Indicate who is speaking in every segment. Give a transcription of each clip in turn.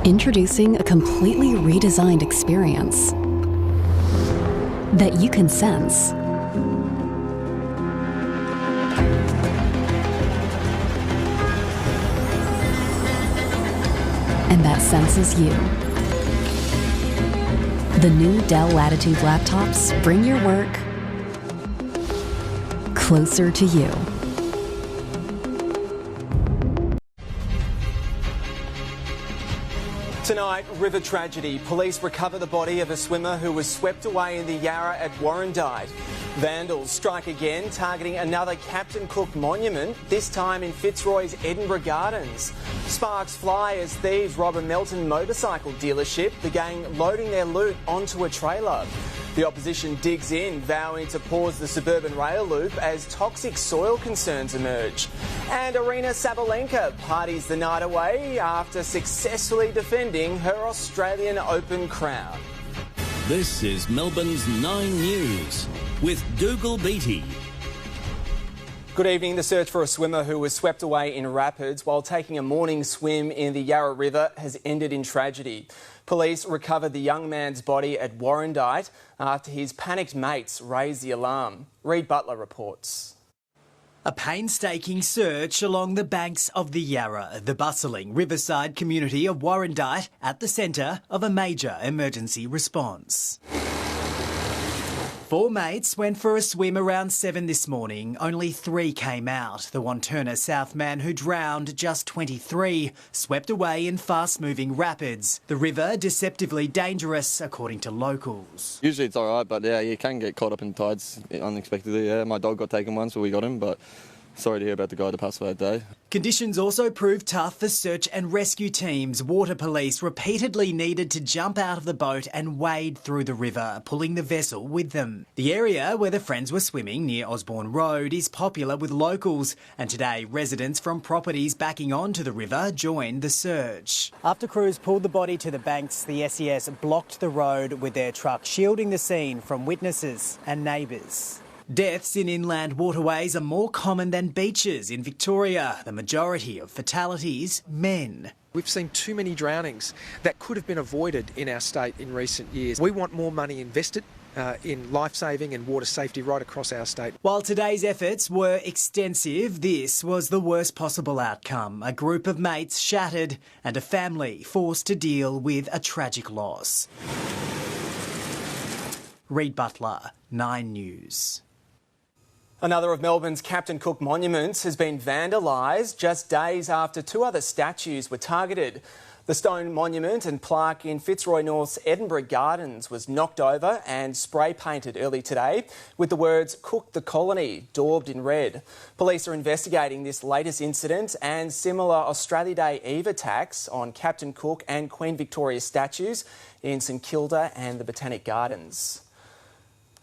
Speaker 1: Introducing a completely redesigned experience that you can sense. And that senses you. The new Dell Latitude laptops bring your work closer to you.
Speaker 2: Tonight, river tragedy. Police recover the body of a swimmer who was swept away in the Yarra at Warrandyte. Vandals strike again, targeting another Captain Cook monument, this time in Fitzroy's Edinburgh Gardens. Sparks fly as thieves rob a Melton motorcycle dealership, the gang loading their loot onto a trailer. The opposition digs in, vowing to pause the suburban rail loop as toxic soil concerns emerge. And Aryna Sabalenka parties the night away after successfully defending her Australian Open crown.
Speaker 3: This is Melbourne's 9 News with Dougal Beatty.
Speaker 2: Good evening. The search for a swimmer who was swept away in rapids while taking a morning swim in the Yarra River has ended in tragedy. Police recovered the young man's body at Warrandyte after his panicked mates raised the alarm. Reid Butler reports.
Speaker 4: A painstaking search along the banks of the Yarra, the bustling riverside community of Warrandyte, at the centre of a major emergency response. 4 mates went for a swim around 7 this morning. Only 3 came out. The Wanturna South man who drowned, just 23, swept away in fast-moving rapids. The river deceptively dangerous, according to locals.
Speaker 5: Usually it's all right, but yeah, you can get caught up in tides unexpectedly. Yeah, my dog got taken once, so we got him, but sorry to hear about the guy that passed away that day.
Speaker 4: Conditions also proved tough for search and rescue teams. Water police repeatedly needed to jump out of the boat and wade through the river, pulling the vessel with them. The area where the friends were swimming, near Osborne Road, is popular with locals, and today residents from properties backing onto the river joined the search. After crews pulled the body to the banks, the SES blocked the road with their truck, shielding the scene from witnesses and neighbours. Deaths in inland waterways are more common than beaches in Victoria. The majority of fatalities, men.
Speaker 6: We've seen too many drownings that could have been avoided in our state in recent years. We want more money invested in life-saving and water safety right across our state.
Speaker 4: While today's efforts were extensive, this was the worst possible outcome. A group of mates shattered and a family forced to deal with a tragic loss. Reid Butler, 9 News.
Speaker 2: Another of Melbourne's Captain Cook monuments has been vandalised just days after 2 other statues were targeted. The stone monument and plaque in Fitzroy North's Edinburgh Gardens was knocked over and spray painted early today with the words "Cook the Colony" daubed in red. Police are investigating this latest incident and similar Australia Day Eve attacks on Captain Cook and Queen Victoria statues in St Kilda and the Botanic Gardens.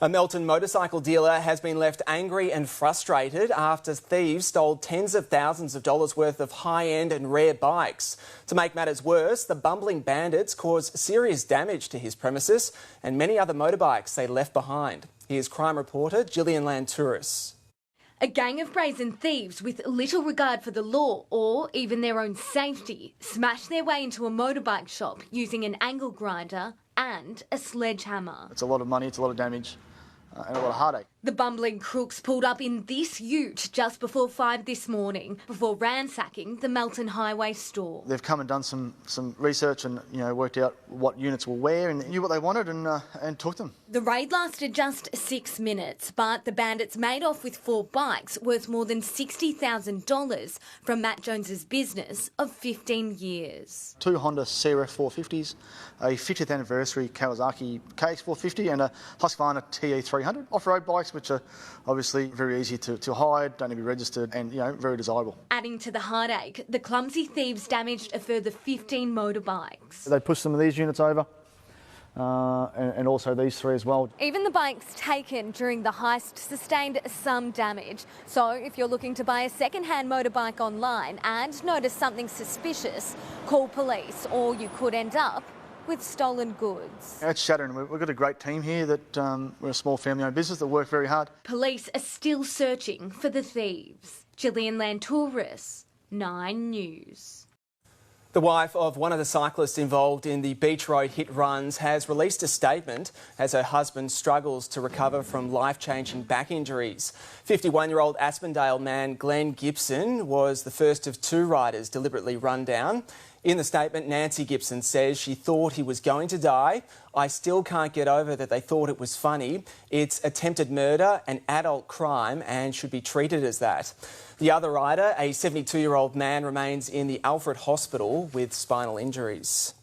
Speaker 2: A Melton motorcycle dealer has been left angry and frustrated after thieves stole tens of thousands of dollars worth of high-end and rare bikes. To make matters worse, the bumbling bandits caused serious damage to his premises and many other motorbikes they left behind. Here's crime reporter Gillian Lantouris.
Speaker 7: A gang of brazen thieves with little regard for the law or even their own safety smashed their way into a motorbike shop using an angle grinder and a sledgehammer.
Speaker 8: It's a lot of money, it's a lot of damage. And a lot of heartache.
Speaker 7: The bumbling crooks pulled up in this ute just before 5 this morning, before ransacking the Melton Highway store.
Speaker 8: They've come and done some research and worked out what units were where and knew what they wanted and took them.
Speaker 7: The raid lasted just 6 minutes, but the bandits made off with 4 bikes worth more than $60,000 from Matt Jones's business of 15 years.
Speaker 8: 2 Honda CRF 450s, a 50th anniversary Kawasaki KX450 and a Husqvarna TE 300. Off-road bikes which are obviously very easy to hide, don't need to be registered and very desirable.
Speaker 7: Adding to the heartache, the clumsy thieves damaged a further 15 motorbikes.
Speaker 8: They pushed some of these units over. And also these 3 as well.
Speaker 7: Even the bikes taken during the heist sustained some damage. So if you're looking to buy a second-hand motorbike online and notice something suspicious, call police or you could end up with stolen goods.
Speaker 8: It's shattering. We've got a great team here that we're a small family-owned business that work very hard.
Speaker 7: Police are still searching for the thieves. Gillian Lantouris, 9 News.
Speaker 2: The wife of one of the cyclists involved in the Beach Road hit runs has released a statement as her husband struggles to recover from life-changing back injuries. 51-year-old Aspendale man Glenn Gibson was the first of two riders deliberately run down. In the statement, Nancy Gibson says she thought he was going to die. I still can't get over that they thought it was funny. It's attempted murder, an adult crime, and should be treated as that. The other rider, a 72-year-old man, remains in the Alfred Hospital with spinal injuries.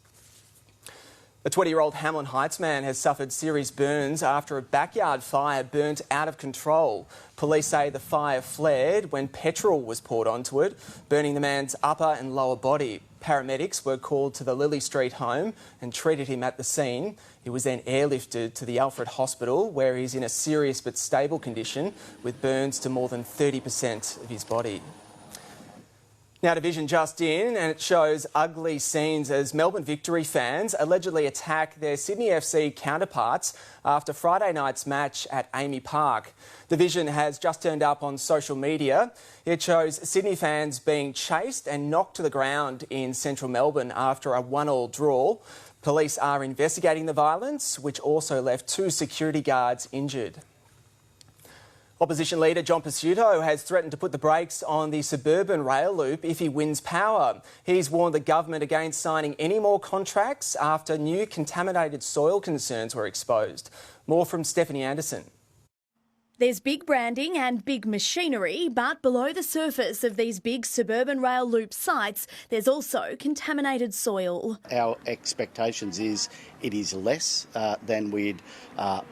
Speaker 2: A 20-year-old Hamlin Heights man has suffered serious burns after a backyard fire burnt out of control. Police say the fire flared when petrol was poured onto it, burning the man's upper and lower body. Paramedics were called to the Lily Street home and treated him at the scene. He was then airlifted to the Alfred Hospital, where he's in a serious but stable condition with burns to more than 30% of his body. Now, Division just in, and it shows ugly scenes as Melbourne Victory fans allegedly attack their Sydney FC counterparts after Friday night's match at Amy Park. Division has just turned up on social media. It shows Sydney fans being chased and knocked to the ground in central Melbourne after a 1-1 draw. Police are investigating the violence, which also left 2 security guards injured. Opposition leader John Pesutto has threatened to put the brakes on the suburban rail loop if he wins power. He's warned the government against signing any more contracts after new contaminated soil concerns were exposed. More from Stephanie Anderson.
Speaker 9: There's big branding and big machinery, but below the surface of these big suburban rail loop sites, there's also contaminated soil.
Speaker 10: Our expectations is it is less than we'd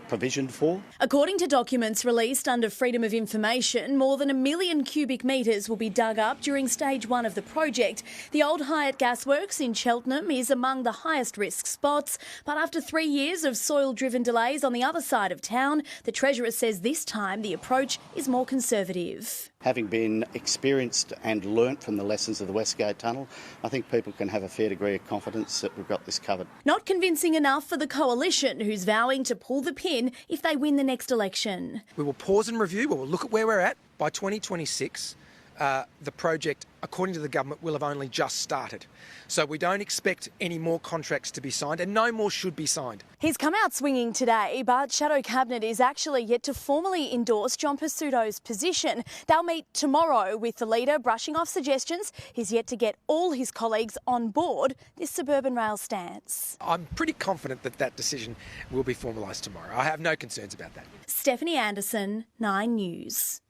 Speaker 10: provisioned for.
Speaker 9: According to documents released under Freedom of Information, more than 1 million cubic metres will be dug up during stage 1 of the project. The old Hyatt Gasworks in Cheltenham is among the highest risk spots, but after 3 years of soil-driven delays on the other side of town, the Treasurer says this time the approach is more conservative.
Speaker 10: Having been experienced and learnt from the lessons of the Westgate Tunnel, I think people can have a fair degree of confidence that we've got this covered.
Speaker 9: Not convincing enough for the coalition, who's vowing to pull the pin if they win the next election.
Speaker 6: We will pause and review. We'll look at where we're at. By 2026, the project, according to the government, will have only just started. So we don't expect any more contracts to be signed, and no more should be signed.
Speaker 9: He's come out swinging today, but Shadow Cabinet is actually yet to formally endorse John Pesutto's position. They'll meet tomorrow with the leader brushing off suggestions. He's yet to get all his colleagues on board this suburban rail stance.
Speaker 6: I'm pretty confident that that decision will be formalised tomorrow. I have no concerns about that.
Speaker 9: Stephanie Anderson, 9 News.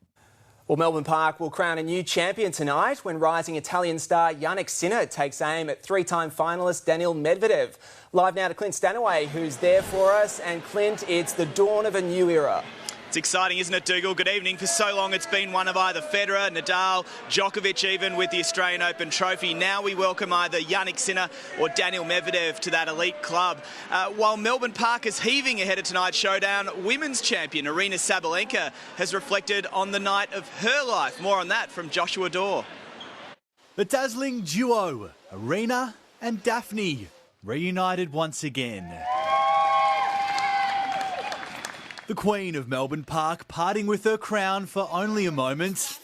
Speaker 2: Well, Melbourne Park will crown a new champion tonight when rising Italian star Yannick Sinner takes aim at 3-time finalist Daniil Medvedev. Live now to Clint Stanaway, who's there for us. And Clint, it's the dawn of a new era.
Speaker 11: It's exciting, isn't it, Dougal? Good evening. For so long it's been one of either Federer, Nadal, Djokovic even with the Australian Open trophy. Now we welcome either Yannick Sinner or Daniil Medvedev to that elite club. While Melbourne Park is heaving ahead of tonight's showdown, women's champion Aryna Sabalenka has reflected on the night of her life. More on that from Joshua Dorr.
Speaker 12: The dazzling duo, Aryna and Daphne, reunited once again. The Queen of Melbourne Park parting with her crown for only a moment.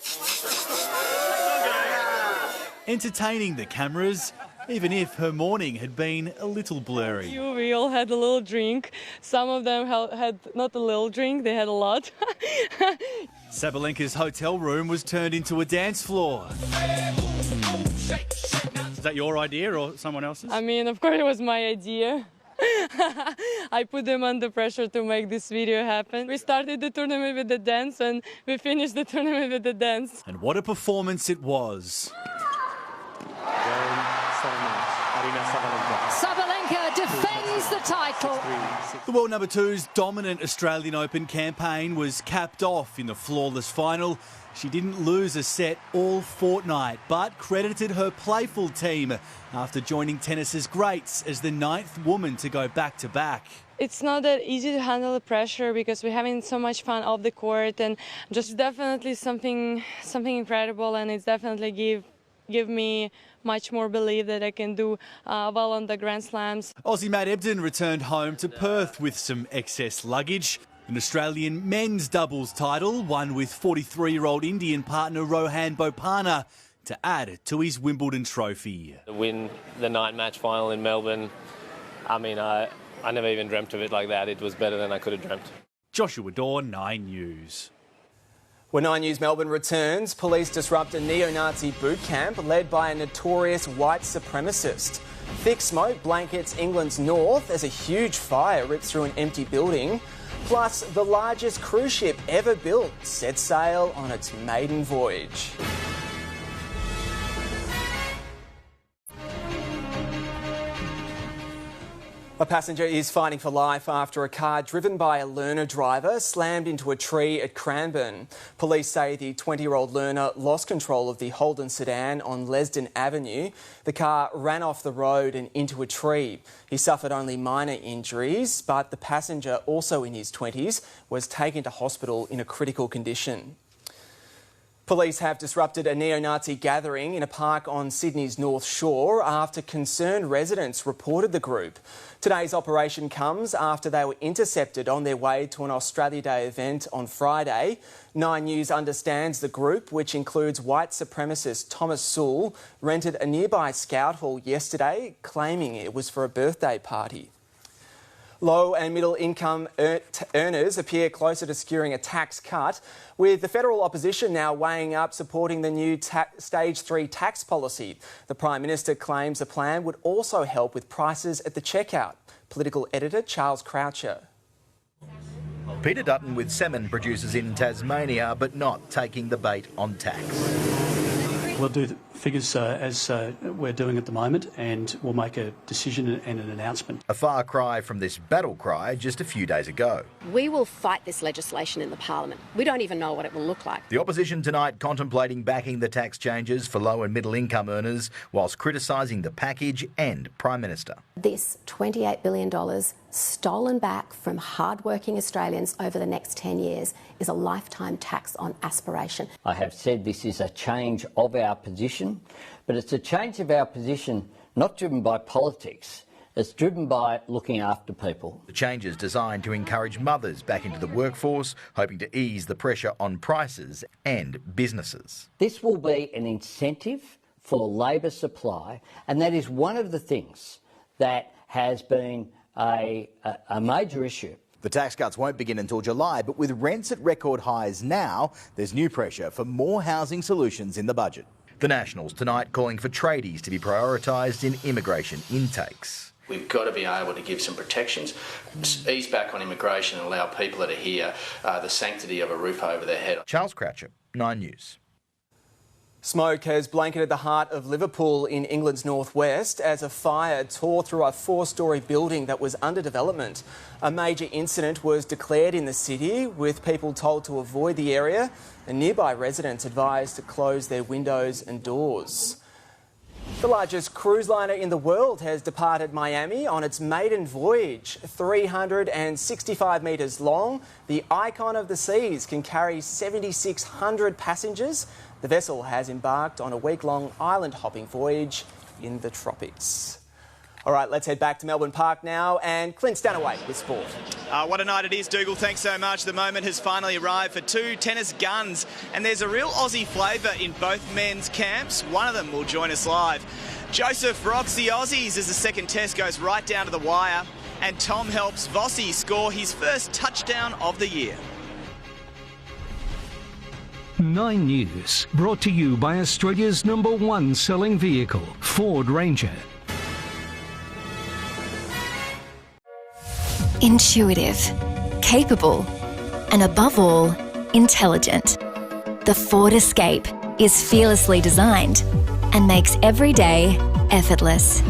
Speaker 12: Entertaining the cameras, even if her morning had been a little blurry.
Speaker 13: We all had a little drink. Some of them had not a little drink, they had a lot.
Speaker 12: Sabalenka's hotel room was turned into a dance floor. Is that your idea or someone else's?
Speaker 13: I mean, of course it was my idea. I put them under pressure to make this video happen. We started the tournament with the dance and we finished the tournament with the dance.
Speaker 12: And what a performance it was.
Speaker 14: Sabalenka defends the title.
Speaker 12: The world number 2's dominant Australian Open campaign was capped off in the flawless final. She didn't lose a set all fortnight, but credited her playful team after joining tennis's greats as the 9th woman to go back-to-back.
Speaker 13: It's not that easy to handle the pressure because we're having so much fun off the court, and just definitely something incredible, and it's definitely give me much more belief that I can do well on the Grand Slams.
Speaker 12: Aussie Matt Ebden returned home to Perth with some excess luggage. An Australian men's doubles title, won with 43-year-old Indian partner Rohan Bopanna. to add to his Wimbledon trophy.
Speaker 15: To win the night match final in Melbourne, I mean, I never even dreamt of it like that. It was better than I could have dreamt.
Speaker 12: Joshua Daw, 9 News.
Speaker 2: When 9 News Melbourne returns, police disrupt a neo-Nazi boot camp led by a notorious white supremacist. Thick smoke blankets England's north as a huge fire rips through an empty building. Plus, the largest cruise ship ever built sets sail on its maiden voyage. A passenger is fighting for life after a car driven by a learner driver slammed into a tree at Cranbourne. Police say the 20-year-old learner lost control of the Holden sedan on Lesdon Avenue. The car ran off the road and into a tree. He suffered only minor injuries, but the passenger, also in his 20s, was taken to hospital in a critical condition. Police have disrupted a neo-Nazi gathering in a park on Sydney's North Shore after concerned residents reported the group. Today's operation comes after they were intercepted on their way to an Australia Day event on Friday. 9 News understands the group, which includes white supremacist Thomas Sewell, rented a nearby scout hall yesterday, claiming it was for a birthday party. Low and middle income earners appear closer to securing a tax cut, with the federal opposition now weighing up supporting the new Stage 3 tax policy. The Prime Minister claims the plan would also help with prices at the checkout. Political editor Charles Croucher.
Speaker 16: Peter Dutton with salmon producers in Tasmania, but not taking the bait on tax.
Speaker 17: We'll do the figures as we're doing at the moment, and we'll make a decision and an announcement.
Speaker 16: A far cry from this battle cry just a few days ago.
Speaker 18: We will fight this legislation in the Parliament. We don't even know what it will look like.
Speaker 16: The opposition tonight contemplating backing the tax changes for low and middle income earners, whilst criticising the package and Prime Minister.
Speaker 18: This $28 billion stolen back from hard-working Australians over the next 10 years is a lifetime tax on aspiration.
Speaker 19: I have said this is a change of our position, but it's a change of our position not driven by politics. It's driven by looking after people.
Speaker 16: The change is designed to encourage mothers back into the workforce, hoping to ease the pressure on prices and businesses.
Speaker 19: This will be an incentive for labour supply, and that is one of the things that has been a major issue.
Speaker 16: The tax cuts won't begin until July, but with rents at record highs now, there's new pressure for more housing solutions in the budget. The Nationals tonight calling for tradies to be prioritised in immigration intakes.
Speaker 20: We've got to be able to give some protections, ease back on immigration and allow people that are here the sanctity of a roof over their head.
Speaker 16: Charles Croucher, 9 News.
Speaker 2: Smoke has blanketed the heart of Liverpool in England's northwest as a fire tore through a 4-storey building that was under development. A major incident was declared in the city, with people told to avoid the area and nearby residents advised to close their windows and doors. The largest cruise liner in the world has departed Miami on its maiden voyage. 365 metres long, the Icon of the Seas can carry 7,600 passengers. The vessel has embarked on a week-long island-hopping voyage in the tropics. All right, let's head back to Melbourne Park now, and Clint Stanaway with sport.
Speaker 11: What a night it is, Dougal. Thanks so much. The moment has finally arrived for two tennis guns, and there's a real Aussie flavour in both men's camps. One of them will join us live. Joseph rocks the Aussies as the second test goes right down to the wire, and Tom helps Vossi score his first touchdown of the year.
Speaker 21: 9 News, brought to you by Australia's #1 selling vehicle, Ford Ranger.
Speaker 22: Intuitive, capable, and above all, intelligent. The Ford Escape is fearlessly designed and makes every day effortless.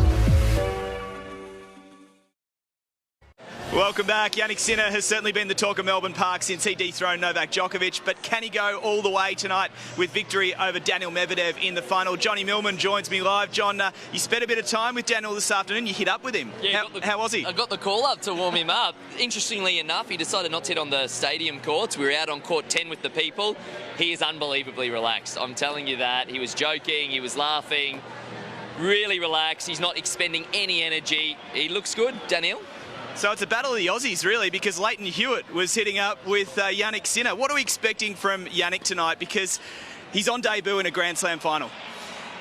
Speaker 11: Welcome back. Yannick Sinner has certainly been the talk of Melbourne Park since he dethroned Novak Djokovic, but can he go all the way tonight with victory over Daniil Medvedev in the final? Johnny Millman joins me live. John, you spent a bit of time with Daniil this afternoon. You hit up with him.
Speaker 23: Yeah,
Speaker 11: how was he?
Speaker 23: I got the call up to warm him up. Interestingly enough, he decided not to hit on the stadium courts. We were out on court 10 with the people. He is unbelievably relaxed. I'm telling you that. He was joking, he was laughing, really relaxed. He's not expending any energy. He looks good, Daniil.
Speaker 11: So it's a battle of the Aussies, really, because Leighton Hewitt was hitting up with Yannick Sinner. What are we expecting from Yannick tonight? Because he's on debut in a Grand Slam final.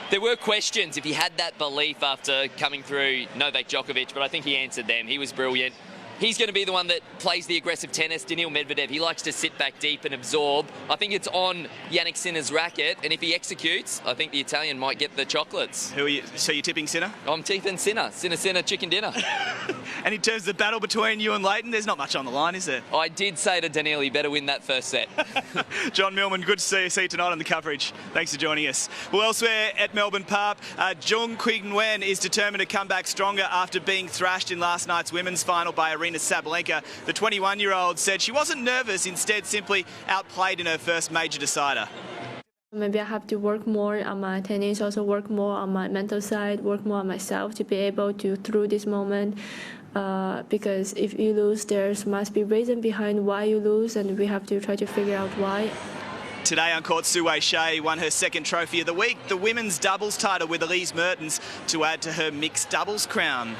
Speaker 23: There were questions if he had that belief after coming through Novak Djokovic, but I think he answered them. He was brilliant. He's going to be the one that plays the aggressive tennis. Daniil Medvedev, he likes to sit back deep and absorb. I think it's on Jannik Sinner's racket, and if he executes, I think the Italian might get the chocolates.
Speaker 11: Who are you? So you're tipping Sinner?
Speaker 23: I'm tipping Sinner. Sinner, chicken dinner.
Speaker 11: And in terms of the battle between you and Leighton, there's not much on the line, is there?
Speaker 23: I did say to Daniil, he better win that first set.
Speaker 11: John Millman, good to see you tonight on the coverage. Thanks for joining us. Well, elsewhere at Melbourne Park, Jung Quinn-Nguyen is determined to come back stronger after being thrashed in last night's women's final by Arina Sabalenka. The 21-year-old said she wasn't nervous, instead simply outplayed in her first major decider.
Speaker 1: Maybe I have to work more on my tennis, also work more on my mental side, work more on myself to be able to through this moment. Because if you lose, there must be reason behind why you lose, and we have to try to figure out why.
Speaker 11: Today on court, Sue Shea won her second trophy of the week, the women's doubles title with Elise Mertens, to add to her mixed doubles crown.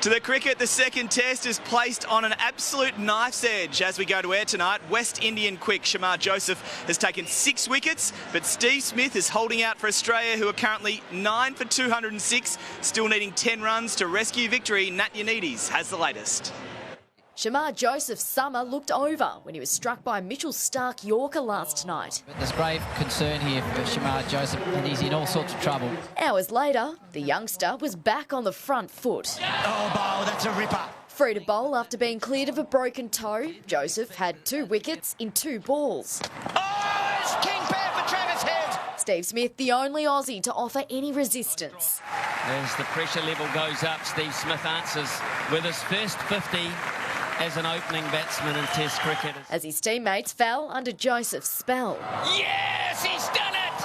Speaker 11: To the cricket, the second test is placed on an absolute knife's edge as we go to air tonight. West Indian quick Shamar Joseph has taken 6 wickets, but Steve Smith is holding out for Australia, who are currently 9 for 206, still needing 10 runs to rescue victory. Nat Yanides has the latest.
Speaker 3: Shamar Joseph's summer looked over when he was struck by Mitchell Starc Yorker last night.
Speaker 5: There's grave concern here for Shamar Joseph, and he's in all sorts of trouble.
Speaker 3: Hours later, the youngster was back on the front foot.
Speaker 24: Oh, bow, that's a ripper.
Speaker 3: Free to bowl after being cleared of a broken toe, Joseph had 2 wickets in 2 balls.
Speaker 24: Oh, it's King Bear for Travis Head.
Speaker 3: Steve Smith, the only Aussie to offer any resistance.
Speaker 25: As the pressure level goes up, Steve Smith answers with his first 50 as an opening batsman in Test cricket.
Speaker 3: As his teammates fell under Joseph's spell.
Speaker 25: Yes, he's done it!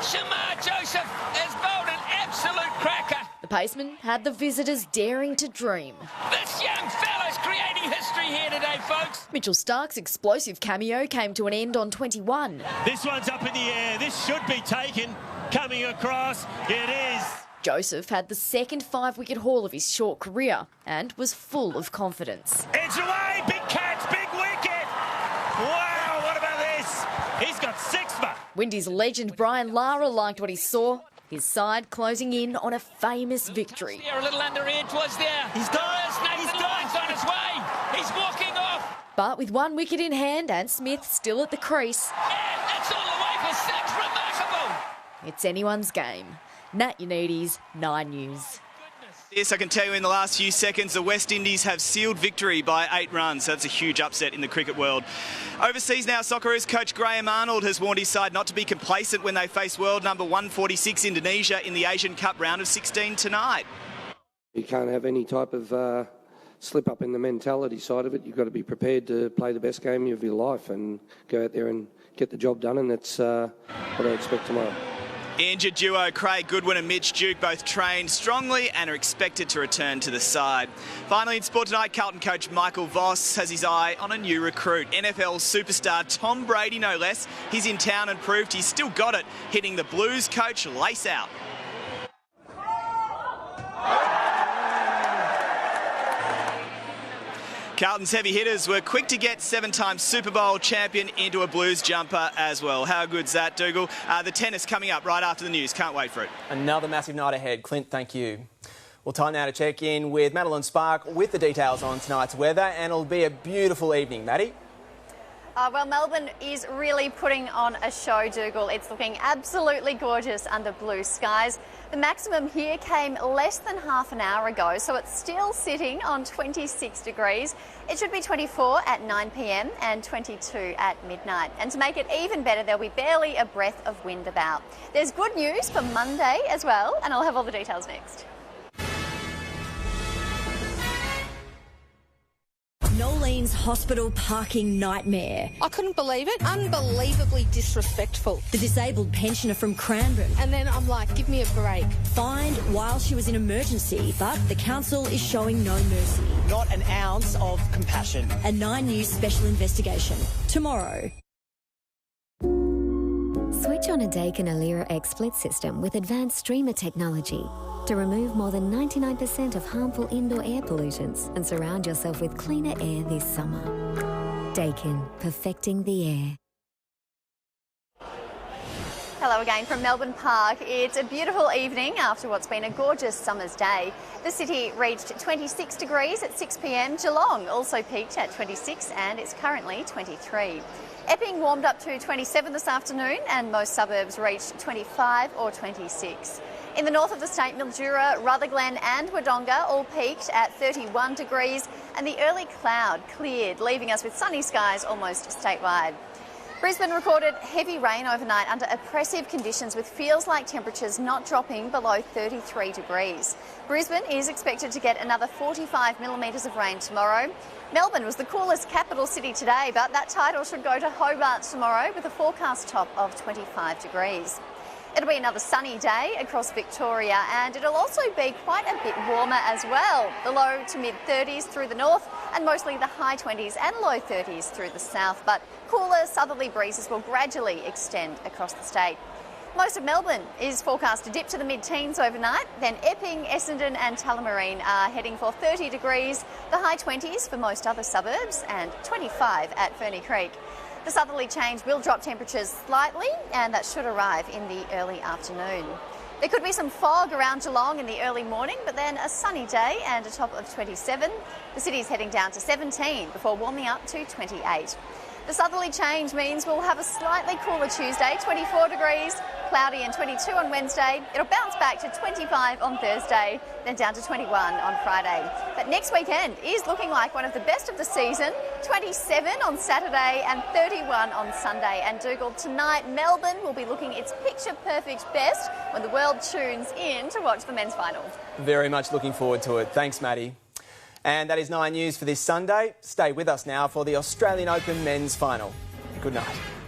Speaker 25: Shamar Joseph has bowled an absolute cracker.
Speaker 3: The paceman had the visitors daring to dream.
Speaker 25: This young fella's creating history here today, folks.
Speaker 3: Mitchell Starc's explosive cameo came to an end on 21.
Speaker 24: This one's up in the air. This should be taken. Coming across, it is.
Speaker 3: Joseph had the second 5-wicket haul of his short career and was full of confidence.
Speaker 24: Edge away, big catch, big wicket. Wow, what about this? He's got 6 for.
Speaker 3: Windies legend Brian Lara liked what he saw. His side closing in on a famous victory.
Speaker 25: A little under edge was there.
Speaker 24: He's done.
Speaker 25: Nathan Lyon's on his way. He's walking off.
Speaker 3: But with 1 wicket in hand and Smith still at the crease.
Speaker 25: And that's all the way for 6. Remarkable.
Speaker 3: It's anyone's game. Nat Yanides, 9 News.
Speaker 11: Yes, I can tell you in the last few seconds, the West Indies have sealed victory by 8 runs. So that's a huge upset in the cricket world. Overseas now, Socceroos coach Graham Arnold has warned his side not to be complacent when they face world number 146 Indonesia in the Asian Cup round of 16 tonight.
Speaker 26: You can't have any type of slip up in the mentality side of it. You've got to be prepared to play the best game of your life and go out there and get the job done, and that's what I expect tomorrow.
Speaker 11: Injured duo Craig Goodwin and Mitch Duke both trained strongly and are expected to return to the side. Finally in sport tonight, Carlton coach Michael Voss has his eye on a new recruit. NFL superstar Tom Brady, no less. He's in town and proved he's still got it, hitting the Blues coach lace out. Carlton's heavy hitters were quick to get 7-time Super Bowl champion into a Blues jumper as well. How good's that, Dougal? The tennis coming up right after the news. Can't wait for it.
Speaker 2: Another massive night ahead. Clint, thank you. Well, time now to check in with Madeline Spark with the details on tonight's weather, and it'll be a beautiful evening. Maddie?
Speaker 27: Well, Melbourne is really putting on a show, Dougal. It's looking absolutely gorgeous under blue skies. The maximum here came less than half an hour ago, so it's still sitting on 26 degrees. It should be 24 at 9 p.m. and 22 at midnight. And to make it even better, there'll be barely a breath of wind about. There's good news for Monday as well, and I'll have all the details next.
Speaker 28: Nolene's hospital parking nightmare.
Speaker 29: I couldn't believe it. Unbelievably disrespectful.
Speaker 28: The disabled pensioner from Cranbourne.
Speaker 29: And then I'm like, give me a break.
Speaker 28: Fined while she was in emergency, but the council is showing no mercy.
Speaker 30: Not an ounce of compassion.
Speaker 28: A 9 News special investigation. Tomorrow.
Speaker 22: Switch on a Daikin Alira X split system with advanced streamer technology to remove more than 99% of harmful indoor air pollutants and surround yourself with cleaner air this summer. Daikin, perfecting the air.
Speaker 27: Hello again from Melbourne Park. It's a beautiful evening after what's been a gorgeous summer's day. The city reached 26 degrees at 6 p.m. Geelong also peaked at 26 and it's currently 23. Epping warmed up to 27 this afternoon and most suburbs reached 25 or 26. In the north of the state, Mildura, Rutherglen and Wodonga all peaked at 31 degrees and the early cloud cleared, leaving us with sunny skies almost statewide. Brisbane recorded heavy rain overnight under oppressive conditions with feels-like temperatures not dropping below 33 degrees. Brisbane is expected to get another 45 millimetres of rain tomorrow. Melbourne was the coolest capital city today, but that title should go to Hobart tomorrow with a forecast top of 25 degrees. It'll be another sunny day across Victoria and it'll also be quite a bit warmer as well. The low to mid-30s through the north and mostly the high 20s and low 30s through the south, but cooler southerly breezes will gradually extend across the state. Most of Melbourne is forecast to dip to the mid-teens overnight, then Epping, Essendon and Tullamarine are heading for 30 degrees, the high 20s for most other suburbs and 25 at Ferny Creek. The southerly change will drop temperatures slightly and that should arrive in the early afternoon. There could be some fog around Geelong in the early morning, but then a sunny day and a top of 27. The city's heading down to 17 before warming up to 28. The southerly change means we'll have a slightly cooler Tuesday, 24 degrees, cloudy and 22 on Wednesday. It'll bounce back to 25 on Thursday, then down to 21 on Friday. But next weekend is looking like one of the best of the season, 27 on Saturday and 31 on Sunday. And Dougal, tonight Melbourne will be looking its picture-perfect best when the world tunes in to watch the men's final.
Speaker 2: Very much looking forward to it. Thanks, Maddie. And that is 9 News for this Sunday. Stay with us now for the Australian Open men's final. Good night.